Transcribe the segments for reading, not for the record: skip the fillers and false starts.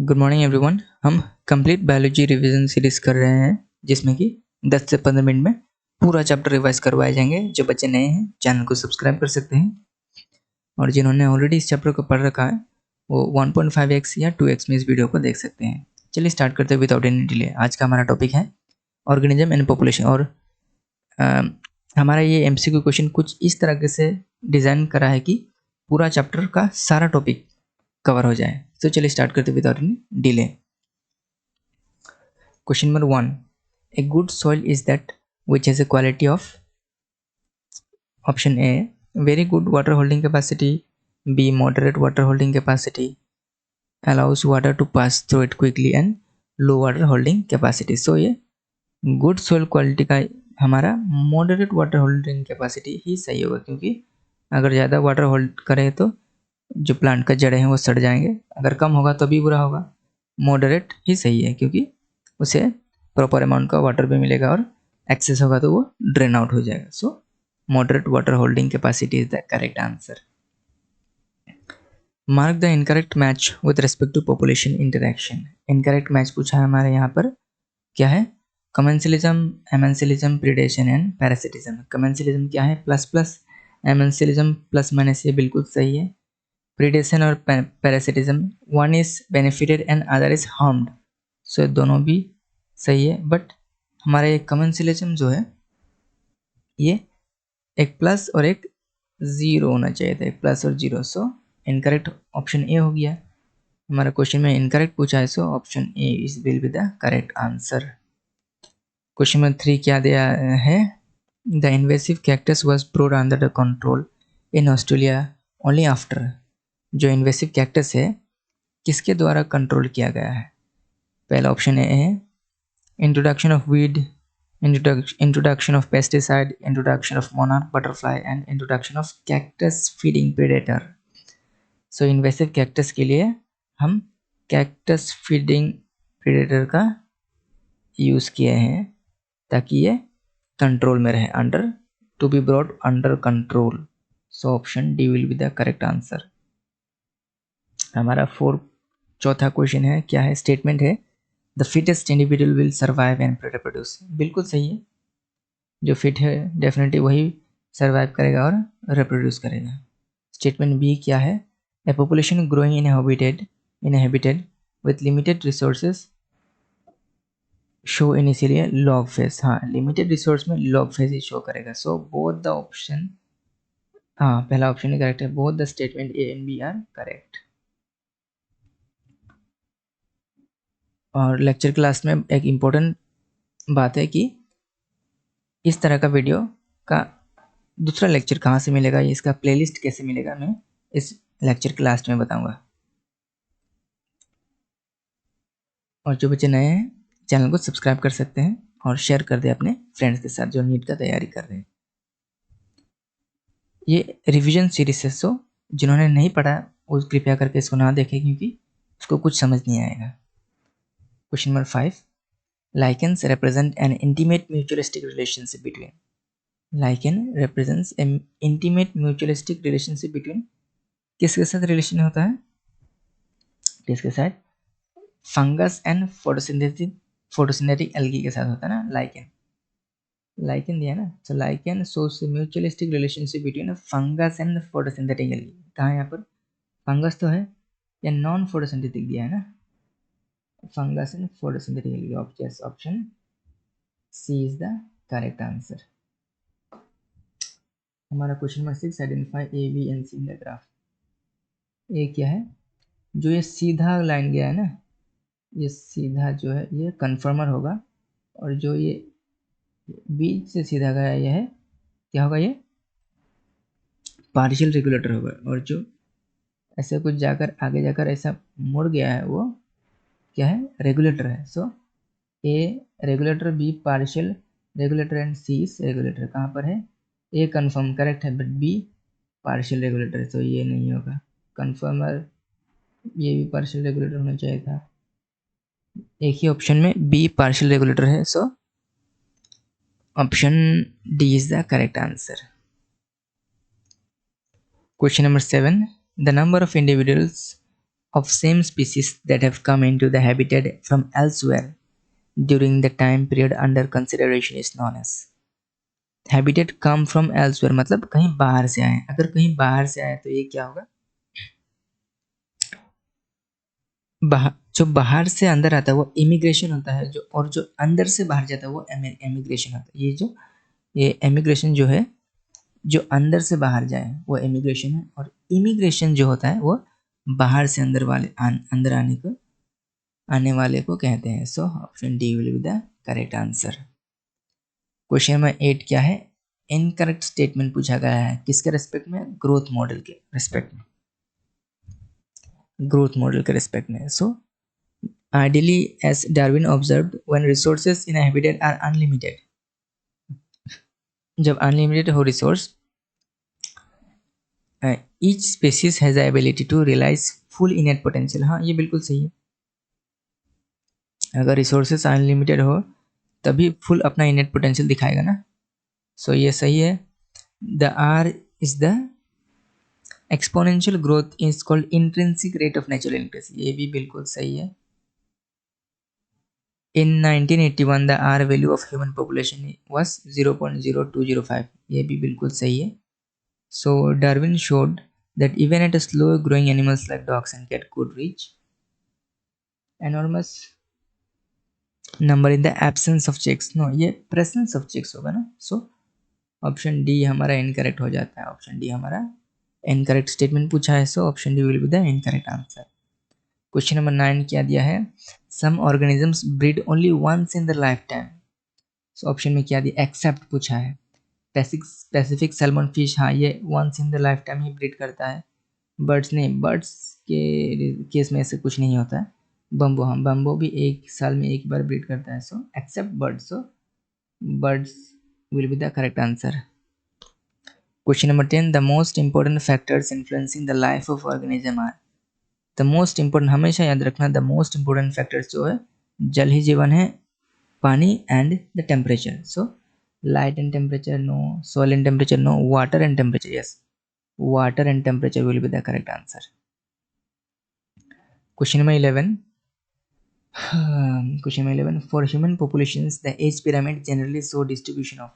Good morning everyone. हम complete biology revision series कर रहे हैं जिसमें कि 10 से 15 मिनट में पूरा चैप्टर रिवाइज करवाए जाएंगे। जो बच्चे नए हैं चैनल को सब्सक्राइब कर सकते हैं और जिन्होंने ऑलरेडी इस चैप्टर को पढ़ रखा है वो 1.5x या 2x में इस वीडियो को देख सकते हैं। चलिए स्टार्ट करते हैं विदाउट एनी डिले। आज का हमारा टॉपिक है ऑर्गेनिज्म एंड पॉपुलेशन और हमारा ये MCQ क्वेश्चन कुछ इस तरह से डिज़ाइन करा है कि पूरा चैप्टर का सारा टॉपिक कवर हो जाए। तो चलिए स्टार्ट करते without any delay. Question number 1, a good soil is that which has a quality of option A very good water holding capacity, B moderate water holding capacity, allows water to pass through it quickly and low water holding capacity। so ये good soil quality का हमारा moderate water holding capacity ही सही होगा, क्योंकि अगर ज़्यादा water hold करे तो जो प्लांट का जड़ें हैं वो सड़ जाएंगे, अगर कम होगा तो भी बुरा होगा। मॉडरेट ही सही है क्योंकि उसे प्रॉपर अमाउंट का वाटर भी मिलेगा और एक्सेस होगा तो वो ड्रेन आउट हो जाएगा। So moderate water holding capacity is the correct answer. Mark the incorrect match with respect to population interaction. Incorrect match पूछा है हमारे यहाँ पर, क्या है? Commensalism, amensalism, predation and parasitism. Commensalism क्या है? Plus plus, amensalism plus minus, ये बिल्कुल सही है। प्रीडेशन और parasitism, one is benefited and other is harmed, so दोनों भी सही है। बट हमारा ये कमेंसिलिज्म जो है ये एक प्लस और एक ज़ीरो होना चाहिए था, एक प्लस और zero. So incorrect option A हो गया। हमारा क्वेश्चन में इनकरेक्ट पूछा है, so option A is will be the correct answer. Question number 3 क्या दिया है? The invasive cactus was brought under the control in Australia only after. जो इन्वेसिव कैक्टस है किसके द्वारा कंट्रोल किया गया है? पहला ऑप्शन ए है introduction of weed, introduction of pesticide, introduction of monarch butterfly and introduction of cactus feeding predator. So invasive cactus के लिए हम कैक्टस फीडिंग प्रेडेटर का यूज़ किए हैं ताकि ये कंट्रोल में रहे, under, to be brought under control. So option D will be the correct answer. हमारा चौथा क्वेश्चन है, क्या है? स्टेटमेंट है the fittest individual will survive and reproduce. बिल्कुल सही है, जो फिट है डेफिनेटली वही सर्वाइव करेगा और रिप्रोड्यूस करेगा। स्टेटमेंट बी क्या है? A population growing in habitat with limited resources show initially log phase. हाँ, लिमिटेड रिसोर्स में लॉग फेज ही शो करेगा। सो बोथ द ऑप्शन, हाँ पहला ऑप्शन ही करेक्ट है। Both the statement A and B are correct. और lecture class में एक इम्पोर्टेंट बात है कि इस तरह का वीडियो का दूसरा लेक्चर कहाँ से मिलेगा, इसका प्लेलिस्ट कैसे मिलेगा, मैं इस लेक्चर क्लास में बताऊंगा। और जो बच्चे नए हैं चैनल को सब्सक्राइब कर सकते हैं और शेयर कर दें अपने फ्रेंड्स के साथ जो नीट का तैयारी कर रहे हैं। ये रिवीजन सीरीज है, सो जिन्होंने नहीं पढ़ा वो कृपया करके इसको ना देखें क्योंकि उसको कुछ समझ नहीं आएगा। Question number 5, lichens represent an intimate mutualistic relationship between। lichen represents an intimate mutualistic relationship between किसके साथ रिलेशन होता है? किसके साथ? फंगस एंड फोटोसिंथेटिक एल्गी के साथ होता है ना लाइकेन दिया ना। So lichen shows mutualistic relationship between fungus and photosynthetic algae. कहाँ है यहाँ पर? फंगस तो है या नॉन फोटोसिंथेटिक दिया है ना, fungus and photosynthetic algae. Option C is the correct answer. हमारा question number 6, identify A B and C in the graph. ये क्या है? जो ये सीधा लाइन गया है ना, ये सीधा जो है ये कन्फर्मर होगा, और जो ये बीच से सीधा गया ये है, क्या होगा? ये पार्शियल रेगुलेटर होगा। और जो ऐसे कुछ जाकर आगे जाकर ऐसा मुड़ गया है वो क्या है? रेगुलेटर है। So A regulator, B partial regulator and C is regulator. कहाँ पर है? ए कन्फर्म करेक्ट है बट बी पार्शियल रेगुलेटर, तो ये नहीं होगा। कन्फर्मर ये भी पार्शियल रेगुलेटर होना चाहिए था। एक ही ऑप्शन में बी पार्शियल रेगुलेटर है, so option D is the correct answer. Question number 7, the number of individuals of same species that have come into the habitat from elsewhere during the time period under consideration is known as. habitat come from elsewhere मतलब कहीं बाहर से आए. अगर कहीं बाहर से आए तो ये क्या होगा? जो बाहर से अंदर आता है वो इमिग्रेशन होता है, जो और जो अंदर से बाहर जाता है वो एमिग्रेशन होता है. ये एमिग्रेशन जो है, जो अंदर से बाहर जाए वो इमिग्रेशन है, और इमिग्रेशन जो होता है वो बाहर से अंदर अंदर आने वाले को कहते हैं. सो option D will be the correct answer. Question number 8 क्या है? इनकरेक्ट स्टेटमेंट पूछा गया है. किसके रेस्पेक्ट में? ग्रोथ मॉडल के रेस्पेक्ट में. ग्रोथ मॉडल के रेस्पेक्ट में. सो ideally as Darwin observed, when resources in a habitat are unlimited, जब अनलिमिटेड हो resource, each species has the ability to realize full innate potential. हाँ, ये बिल्कुल सही है. अगर रिसोर्सेस अनलिमिटेड हो तभी फुल अपना इनेट पोटेंशियल दिखाएगा ना. सो ये सही है. The R is the exponential growth is called intrinsic rate of natural increase. ये भी बिल्कुल सही है. In 1981 the R value of human population was 0.0205. ये भी बिल्कुल सही है. So Darwin showed that even at a slow growing animals like dogs and cat could reach enormous number in the absence of chicks. No, ये presence of chicks होगा ना. So option D हमारा incorrect हो जाता है. Option D हमारा incorrect statement पूछा है. So option D will be the incorrect answer. Question number 9 क्या दिया है? Some organisms breed only once in the life time. So option में क्या दिया? एक्सेप्ट पूछा है. पैसिफिक सैल्मन फिश, हाँ ये once in the life time ही ब्रीड करता है. बर्ड्स नहीं, बर्ड्स के केस में ऐसे कुछ नहीं होता है. बम्बो, हाँ बम्बो भी एक साल में एक बार ब्रीड करता है. So except birds. So birds will be the correct answer. Question number 10. The most important factors influencing the life of organism are. The most important, हमेशा याद रखना, द मोस्ट इंपॉर्टेंट फैक्टर्स जो है, जल ही जीवन है, पानी and the temperature. So light and temperature no, soil and temperature no, water and temperature yes, water and temperature will be the correct answer. Question number 11. Question number 11. For human populations the age pyramid generally show distribution of.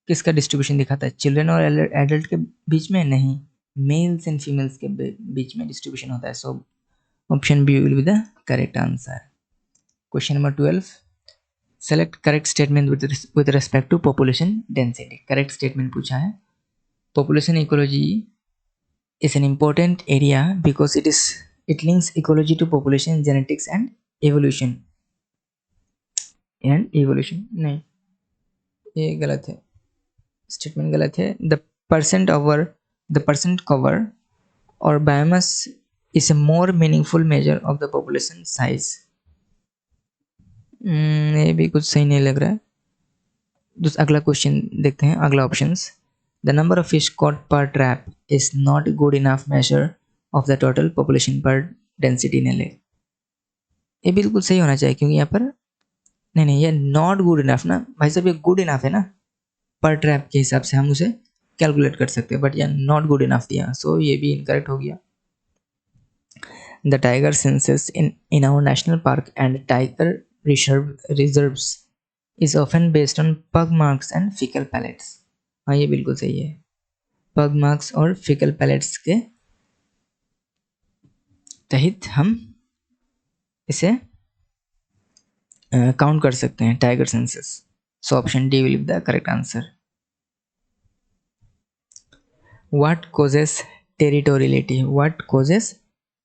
किसका distribution दिखाता है? Children और adult के बीच में नहीं, mails and females के बीच में distribution होता है. So option B will be the correct answer. Question number 12. Select correct statement with respect to population density. Correct statement पूछा है. Population ecology is an important area because it links ecology to population genetics and evolution. नहीं, ये गलत है, statement गलत है. The percent cover और biomass is a more meaningful measure of the population size. ये भी कुछ सही नहीं लग रहा है. अगला क्वेश्चन देखते हैं. अगला options. The number of fish caught per trap is not good enough measure of the total population per density in a lake. ये बिल्कुल सही होना चाहिए क्योंकि यहाँ पर नहीं, ये नॉट गुड इनफ ना भाई साहब, ये गुड इनफ है ना. पर ट्रैप के हिसाब से हम उसे कैलकुलेट कर सकते हैं, बट यह नॉट गुड इनफ दिया. सो ये भी इनकरेक्ट हो गया. The tiger census in our national park and tiger reserves is often based on pug marks and fecal pellets. हाँ ये बिल्कुल सही है. pug marks और fecal pellets के तहत हम इसे काउंट कर सकते हैं tiger census. So option D will be the correct answer. What causes territoriality? What causes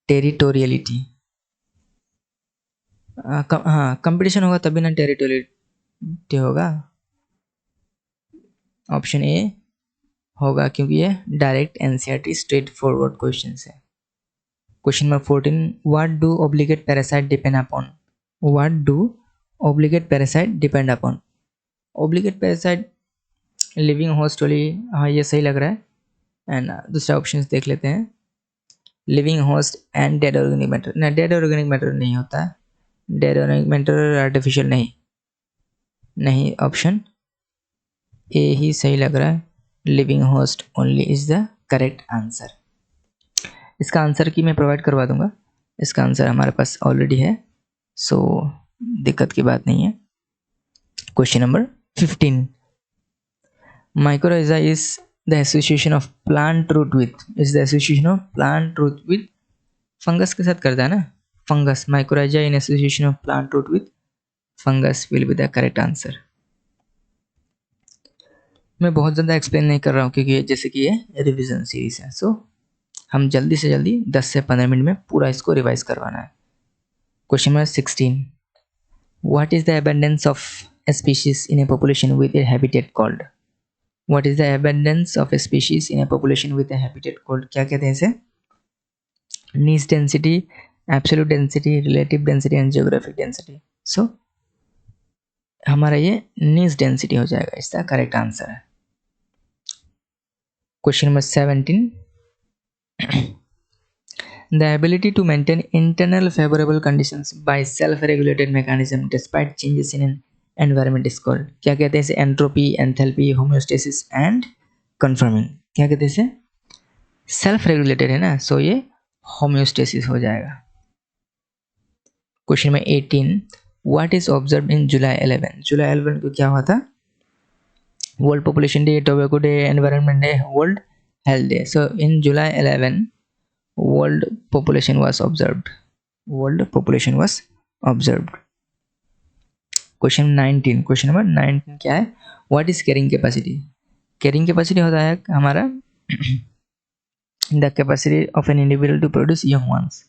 territoriality? हाँ कंपटीशन होगा तभी ना टेरिटोरियलिटी होगा. ऑप्शन ए होगा क्योंकि ये direct NCERT straight forward question है. Question number 14. What do obligate parasite depend upon. What do obligate parasite depend upon. Obligate parasite living host वाली, हाँ ये सही लग रहा है. एंड दूसरा ऑप्शन देख लेते हैं. Living host and dead organic matter. ना, डेड ऑर्गेनिक मैटर नहीं होता है. डेड ऑर्गेनिक मैटर आर्टिफिशियल नहीं. ऑप्शन ए ही सही लग रहा है. Living host only is the correct answer. इसका आंसर की मैं प्रोवाइड करवा दूंगा, इसका आंसर हमारे पास ऑलरेडी है, सो दिक्कत की बात नहीं है। Question number 15, mycorrhiza is the association of plant root with fungus के साथ करता है ना, fungus. Mycorrhiza in association of plant root with fungus will be the correct answer. मैं बहुत ज़्यादा एक्सप्लेन नहीं कर रहा हूँ क्योंकि जैसे कि ये रिवीजन सीरीज है, सो हम जल्दी से जल्दी 10 से 15 मिनट में पूरा इसको रिवाइज करवाना है। Question number 16, what is the abundance of a species in a population with a habitat called? What is the abundance of a species in a population with a habitat called? क्या कहते हैं इसे? niche density, absolute density, relative density and geographic density. So हमारा ये niche density हो जाएगा, इसका correct answer है। Question number 17, the ability to maintain internal favorable conditions by self-regulated mechanism despite changes in an environment is called, क्या कहते हैं इसे? Entropy, enthalpy, homeostasis and confirming. क्या कहते हैं इसे? सेल्फ रेगुलेटेड है ना, सो ये होम्योस्टेसिस हो जाएगा। Question number 18, what is observe in July 11? जुलाई 11 को क्या हुआ था? World population day, tobacco day, environment day, world health day. So in July 11 world population was observed, world population was observed. Question number 19 क्या है? What is carrying capacity? Carrying capacity होता है हमारा the capacity of an individual to produce young ones.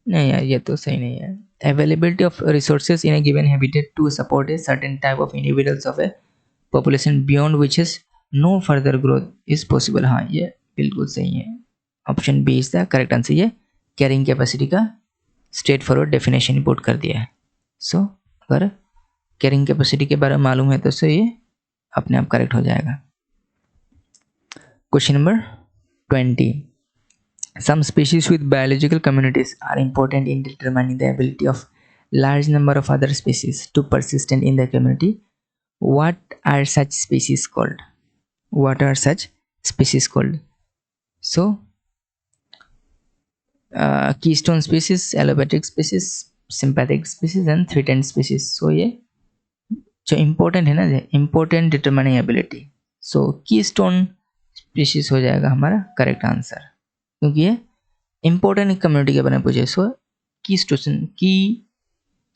नहीं यार, ये तो सही नहीं है। Availability of resources in a given habitat to support a certain type of individuals of a population beyond which is no further growth is possible. हाँ, ये बिल्कुल सही है, option B is the correct answer. ये carrying capacity का straight forward definition put कर दिया है। सो अगर कैरिंग कैपेसिटी के बारे में मालूम है तो इससे ये अपने आप करेक्ट हो जाएगा। Question number 20, some species with biological communities are important in determining the ability of large number of other species to persistent in the community. What are such species called? What are such species called? So keystone species, allopathic species, sympathetic species and threatened species. So ये जो important है ना, important determining ability, so keystone species हो जाएगा हमारा correct answer, क्योंकि ये important community के बारे में पूछे। सो की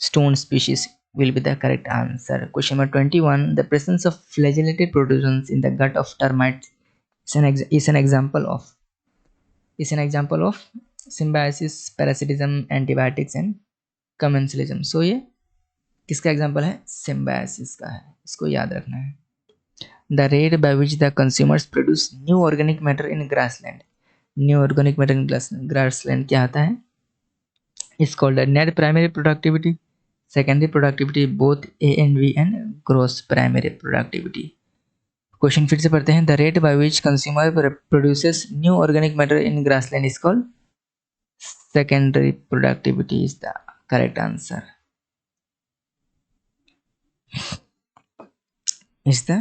stone species will be the correct answer. Question number 21, the presence of flagellated protozoans in the gut of termites is an example of symbiosis, parasitism, antibiotics and commensalism. So ये किसका example है? Symbiosis का है, इसको याद रखना है। The rate by which the consumers produce new organic matter in grassland, new organic matter in grassland क्या आता है? Is called net primary productivity, secondary productivity, both A and B and gross primary productivity. Question फिर से पढ़ते हैं। The rate by which consumer produces new organic matter in grassland is called secondary productivity is the correct answer, is the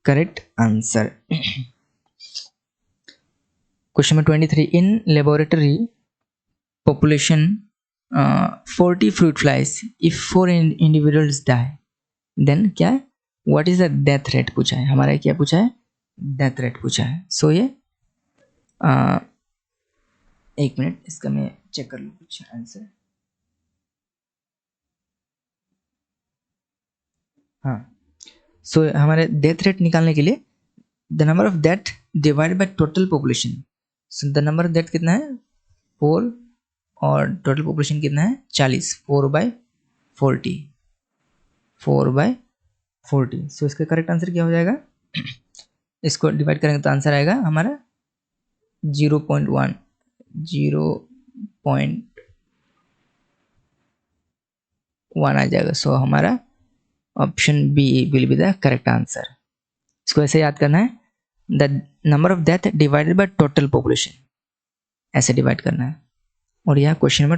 correct answer. Question number 23, in laboratory population 40 fruit flies, if 4 individuals die, then क्या है? What is the death rate पूछा है हमारा, क्या पूछा है? death rate पूछा है। सो ये एक मिनट, इसका मैं चेक कर लूँ कुछ आंसर। हाँ, सो हमारे डेथ रेट निकालने के लिए the number of death divide by total population. So the number of death कितना है? 4 और टोटल पॉपुलेशन कितना है? 40। 4/40, 4/40। सो इसका करेक्ट आंसर क्या हो जाएगा? इसको डिवाइड करेंगे तो आंसर आएगा हमारा 0.1 आ जाएगा। सो हमारा option B will be the correct answer. इसको ऐसे याद करना है, the number of death divided by total population, ऐसे डिवाइड करना है। और यहाँ क्वेश्चन नंबर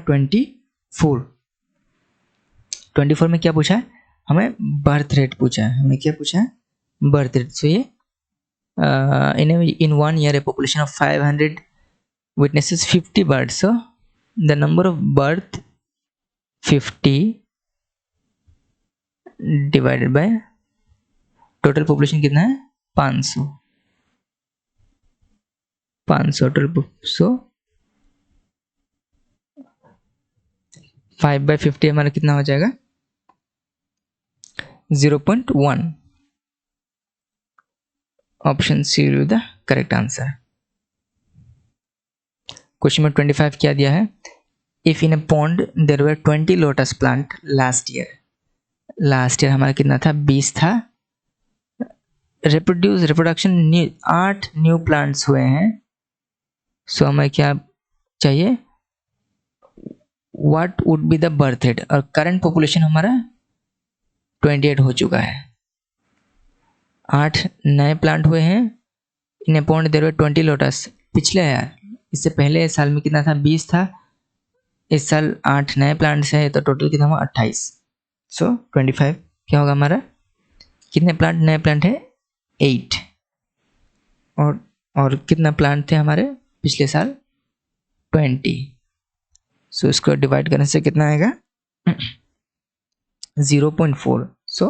24 में क्या पूछा है? हमें बर्थ रेट पूछा है। हमें क्या पूछा है? Birth rate. सो ये इन 1 year a population of 500 witnesses 50 birds, so the number of birth 50 divided by total population कितना है 500 total, so 5/50 हमारा कितना हो जाएगा 0.1. Option C will be the correct answer. Question number 25 क्या दिया है, if in a pond there were 20 lotus plant last year हमारा कितना था 20 था. रिप्रोडक्शन 8 न्यू प्लांट्स हुए हैं. सो हमें क्या चाहिए, what would be the birth rate, और करंट पॉपुलेशन हमारा 28 हो चुका है. 8 नए प्लांट हुए हैं. In a pond there were 20 lotus. पिछले यार इससे पहले साल में कितना था 20 था. इस साल 8 नए प्लांट्स हैं तो टोटल कितना हुआ 28. सो 25 क्या होगा हमारा, कितने प्लांट नए प्लांट है 8, और कितना प्लांट थे हमारे पिछले साल 20. सो इसको डिवाइड करने से कितना आएगा 0.4. So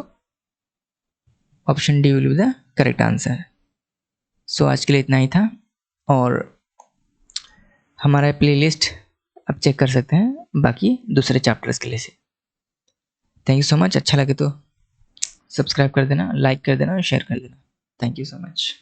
option D will be the correct answer. So आज के लिए इतना ही था, और हमारा प्लेलिस्ट आप चेक कर सकते हैं बाकी दूसरे चैप्टर्स के लिए से. Thank you so much. अच्छा लगे तो सब्सक्राइब कर देना, लाइक कर देना और शेयर कर देना. Thank you so much.